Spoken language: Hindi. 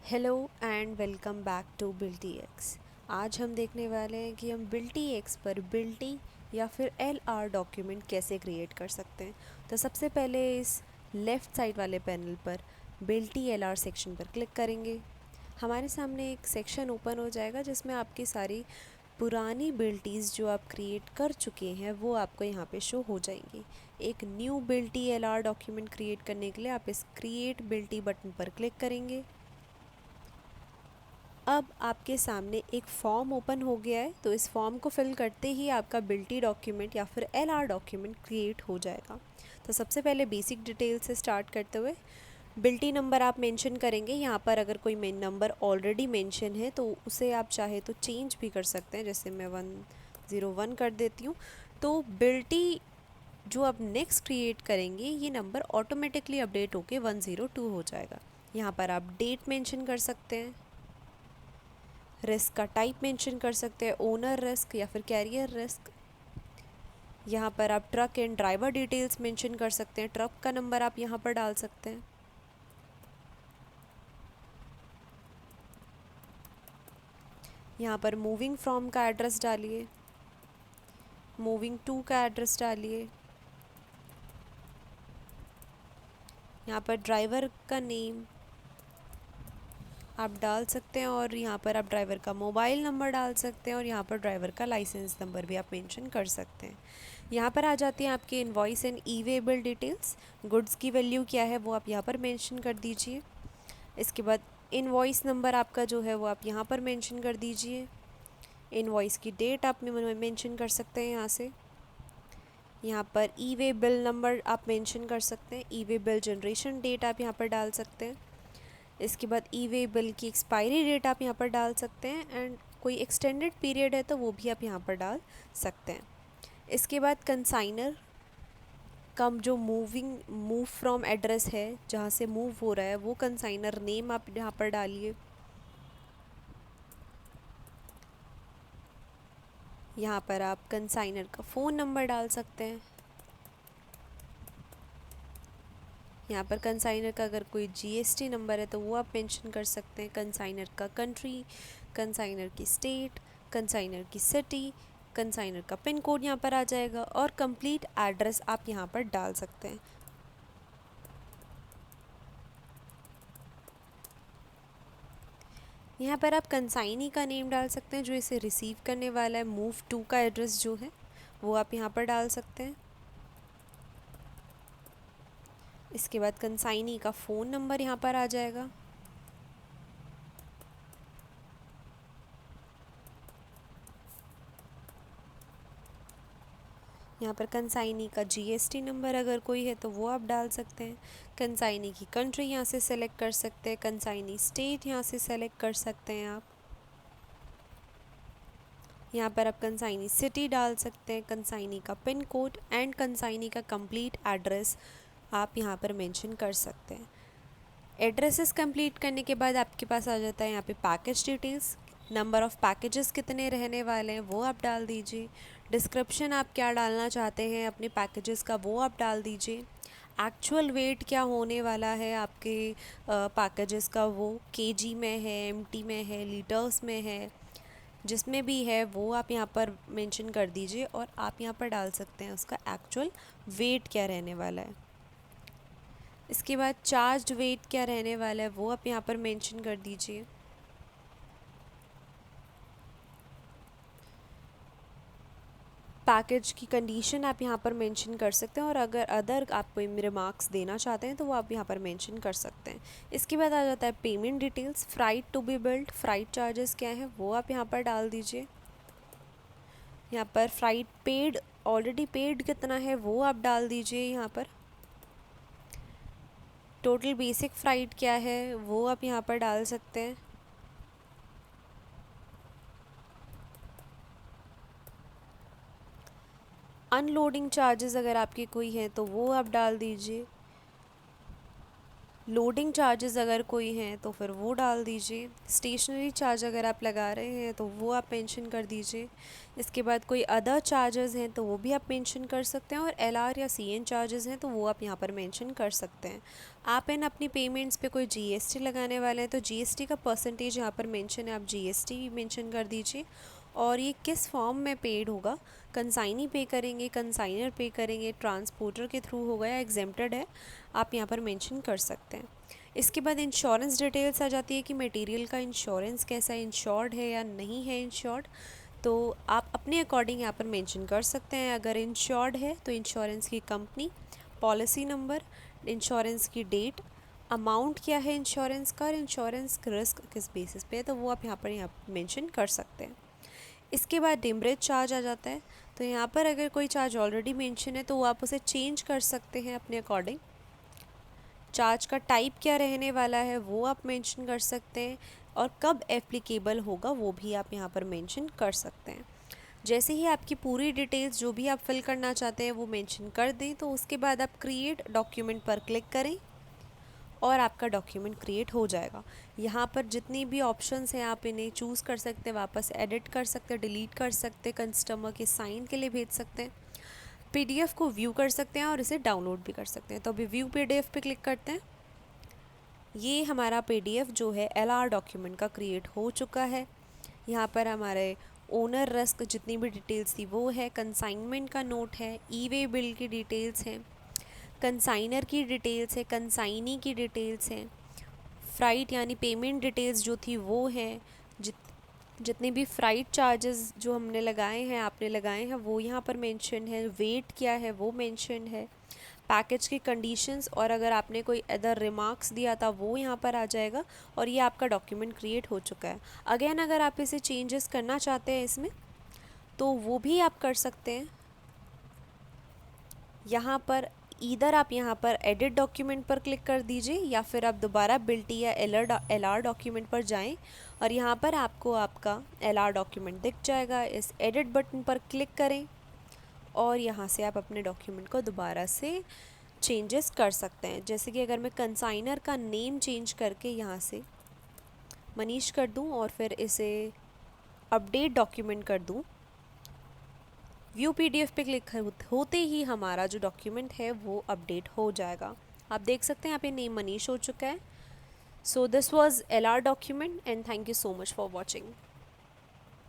Hello and welcome back to Bilty X. आज हम देखने वाले हैं कि हम बिल्टी एक्स पर बिल्टी या फिर एल आर डॉक्यूमेंट कैसे क्रिएट कर सकते हैं। तो सबसे पहले इस लेफ़्ट साइड वाले पैनल पर बिल्टी एल आर सेक्शन पर क्लिक करेंगे। हमारे सामने एक सेक्शन ओपन हो जाएगा जिसमें आपकी सारी पुरानी बिल्टीज़ जो आप क्रिएट कर चुके हैं वो आपको यहाँ पे शो हो जाएंगी। एक new bilty L R document create करने के लिए आप इस क्रिएट बिल्टी बटन पर क्लिक करेंगे। अब आपके सामने एक फॉर्म ओपन हो गया है, तो इस फॉर्म को फिल करते ही आपका बिल्टी डॉक्यूमेंट या फिर एल आर डॉक्यूमेंट क्रिएट हो जाएगा। तो सबसे पहले बेसिक डिटेल से स्टार्ट करते हुए बिल्टी नंबर आप मेंशन करेंगे। यहाँ पर अगर कोई मेन नंबर ऑलरेडी मेंशन है तो उसे आप चाहे तो चेंज भी कर सकते हैं, जैसे मैं 101 कर देती हूँ। तो बिल्टी जो आप नेक्स्ट क्रिएट करेंगे ये नंबर ऑटोमेटिकली अपडेट होके 102 हो जाएगा। यहाँ पर आप डेट मेंशन कर सकते हैं, रिस्क का टाइप मेंशन कर सकते हैं, ओनर रिस्क या फिर कैरियर रिस्क। यहाँ पर आप truck and driver details mention कर सकते हैं, ट्रक का नंबर आप यहाँ पर डाल सकते हैं। यहाँ पर मूविंग फ्रॉम का एड्रेस डालिए, मूविंग टू का एड्रेस डालिए। यहाँ पर ड्राइवर का नेम आप डाल सकते हैं और यहाँ पर आप ड्राइवर का मोबाइल नंबर डाल सकते हैं और यहाँ पर ड्राइवर का लाइसेंस नंबर भी आप मेंशन कर सकते हैं। यहाँ पर आ जाती हैं आपकी invoice and E way bill details. Goods की वैल्यू क्या है वो आप यहाँ पर मेंशन कर दीजिए। इसके बाद इनवॉइस नंबर आपका जो है वो आप यहाँ पर मेंशन कर दीजिए। इनवॉइस की डेट आप मेंशन कर सकते हैं यहाँ से। यहाँ पर ई वे बिल नंबर आप मेंशन कर सकते हैं, ई वे बिल जनरेशन डेट आप यहाँ पर डाल सकते हैं। इसके बाद ई वे बिल की एक्सपायरी डेट आप यहाँ पर डाल सकते हैं एंड कोई एक्सटेंडेड पीरियड है तो वो भी आप यहाँ पर डाल सकते हैं। इसके बाद कंसाइनर का जो मूव फ्रॉम एड्रेस है, जहाँ से मूव हो रहा है, वो कंसाइनर नेम आप यहाँ पर डालिए। यहाँ पर आप कंसाइनर का फ़ोन नंबर डाल सकते हैं। यहाँ पर कंसाइनर का अगर कोई जीएसटी नंबर है तो वो आप मेंशन कर सकते हैं। कंसाइनर का कंट्री, कंसाइनर की स्टेट, कंसाइनर की सिटी, कंसाइनर का पिन कोड यहाँ पर आ जाएगा और कंप्लीट एड्रेस आप यहाँ पर डाल सकते हैं। यहाँ पर आप कंसाइनी का नेम डाल सकते हैं जो इसे रिसीव करने वाला है। मूव टू का एड्रेस जो है वो आप यहाँ पर डाल सकते हैं। इसके बाद कंसाइनी का फ़ोन नंबर यहाँ पर आ जाएगा। यहाँ पर कंसाइनी का जीएसटी नंबर अगर कोई है तो वो आप डाल सकते हैं। कंसाइनी की कंट्री यहाँ से सेलेक्ट कर सकते हैं, कंसाइनी स्टेट यहाँ से सेलेक्ट कर सकते हैं आप। यहाँ पर आप कंसाइनी सिटी डाल सकते हैं, कंसाइनी का पिन कोड एंड कंसाइनी का कंप्लीट एड्रेस आप यहाँ पर मेंशन कर सकते हैं। एड्रेसेस कंप्लीट करने के बाद आपके पास आ जाता है यहाँ पे package details. Number of packages कितने रहने वाले हैं वो आप डाल दीजिए। डिस्क्रिप्शन आप क्या डालना चाहते हैं अपने पैकेजेस का वो आप डाल दीजिए। एक्चुअल वेट क्या होने वाला है आपके पैकेजेस का, वो केजी में है, एमटी में है, लीटर्स में है, जिसमें भी है वो आप यहाँ पर मेंशन कर दीजिए और आप यहाँ पर डाल सकते हैं उसका एक्चुअल वेट क्या रहने वाला है। इसके बाद चार्ज वेट क्या रहने वाला है वो आप यहाँ पर मेंशन कर दीजिए। पैकेज की कंडीशन आप यहाँ पर मेंशन कर सकते हैं और अगर अदर आप कोई रिमार्क्स देना चाहते हैं तो वो आप यहाँ पर मेंशन कर सकते हैं। इसके बाद आ जाता है payment details. Flight to be billed, flight charges क्या हैं वो आप यहाँ पर डाल दीजिए। यहाँ पर फ़्लाइट पेड, ऑलरेडी पेड कितना है वो आप डाल दीजिए। यहाँ पर टोटल बेसिक फ़्लाइट क्या है वो आप यहाँ पर डाल सकते हैं। अनलोडिंग चार्जेस अगर आपकी कोई है तो वो आप डाल दीजिए। लोडिंग चार्जेस अगर कोई हैं तो फिर वो डाल दीजिए। स्टेशनरी चार्ज अगर आप लगा रहे हैं तो वो आप मेंशन कर दीजिए। इसके बाद कोई अदर चार्जेस हैं तो वो भी आप मेंशन कर सकते हैं, और एलआर या सीएन चार्जेस हैं तो वो आप यहाँ पर मेंशन कर सकते हैं। आप इन अपनी पेमेंट्स पे कोई जीएसटी लगाने वाले हैं तो जीएसटी का परसेंटेज यहाँ पर मेंशन है, आप जीएसटी मेंशन कर दीजिए। और ये किस फॉर्म में पेड होगा, कंसाइनी पे करेंगे, कंसाइनर पे करेंगे, ट्रांसपोर्टर के थ्रू होगा या एग्जेम्प्टेड है, आप यहाँ पर मेंशन कर सकते हैं। इसके बाद इंश्योरेंस डिटेल्स आ जाती है कि मटेरियल का इंश्योरेंस कैसा है, इंश्योर्ड है या नहीं है इंश्योर्ड, तो आप अपने अकॉर्डिंग यहाँ पर मेंशन कर सकते हैं। अगर इंश्योर्ड है तो इंश्योरेंस की कंपनी, पॉलिसी नंबर, इंश्योरेंस की डेट, अमाउंट क्या है इंश्योरेंस का, और इंश्योरेंस रिस्क किस बेसिस पे है, तो वो आप यहाँ पर मेंशन कर सकते हैं। इसके बाद डिमरेज चार्ज आ जाता है, तो यहाँ पर अगर कोई चार्ज ऑलरेडी मेंशन है तो वो आप उसे चेंज कर सकते हैं अपने अकॉर्डिंग। चार्ज का टाइप क्या रहने वाला है वो आप मेंशन कर सकते हैं, और कब एप्लीकेबल होगा वो भी आप यहाँ पर मेंशन कर सकते हैं। जैसे ही आपकी पूरी डिटेल्स जो भी आप फिल करना चाहते हैं वो मेंशन कर दें, तो उसके बाद आप क्रिएट डॉक्यूमेंट पर क्लिक करें और आपका डॉक्यूमेंट क्रिएट हो जाएगा। यहाँ पर जितनी भी ऑप्शंस हैं आप इन्हें चूज़ कर सकते हैं, वापस एडिट कर सकते हैं, डिलीट कर सकते हैं, कस्टमर के साइन के लिए भेज सकते हैं, पीडीएफ को व्यू कर सकते हैं और इसे डाउनलोड भी कर सकते हैं। तो अभी व्यू पीडीएफ पे क्लिक करते हैं। ये हमारा पीडीएफ जो है एलआर डॉक्यूमेंट का क्रिएट हो चुका है। यहाँ पर हमारे ओनर रिस्क जितनी भी डिटेल्स थी वो है, कंसाइनमेंट का नोट है, ई वे बिल की डिटेल्स हैं, कंसाइनर की डिटेल्स है, कंसाइनी की डिटेल्स हैं, फ़्राइट यानी पेमेंट डिटेल्स जो थी वो हैं, जितने भी फ़्राइट चार्जेस जो हमने लगाए हैं, आपने लगाए हैं, वो यहाँ पर मेंशन है, वेट क्या है वो मेंशन है, पैकेज की कंडीशंस, और अगर आपने कोई अदर रिमार्क्स दिया था वो यहाँ पर आ जाएगा। और ये आपका डॉक्यूमेंट क्रिएट हो चुका है। अगेन अगर आप इसे चेंजेस करना चाहते हैं इसमें तो वो भी आप कर सकते हैं। यहाँ पर ईदर आप यहाँ पर एडिट डॉक्यूमेंट पर क्लिक कर दीजिए, या फिर आप दोबारा बिल्टी या एलआर डॉक्यूमेंट पर जाएं और यहाँ पर आपको आपका एलआर डॉक्यूमेंट दिख जाएगा। इस एडिट बटन पर क्लिक करें और यहाँ से आप अपने डॉक्यूमेंट को दोबारा से चेंजेस कर सकते हैं। जैसे कि अगर मैं कंसाइनर का नेम चेंज करके यहाँ से मनीष कर दूँ और फिर इसे अपडेट डॉक्यूमेंट कर दूँ, व्यू पीडीएफ पे क्लिक होते ही हमारा जो डॉक्यूमेंट है वो अपडेट हो जाएगा। आप देख सकते हैं यहाँ पे नेम मनीष हो चुका है। So this was LR document and thank you so much for watching.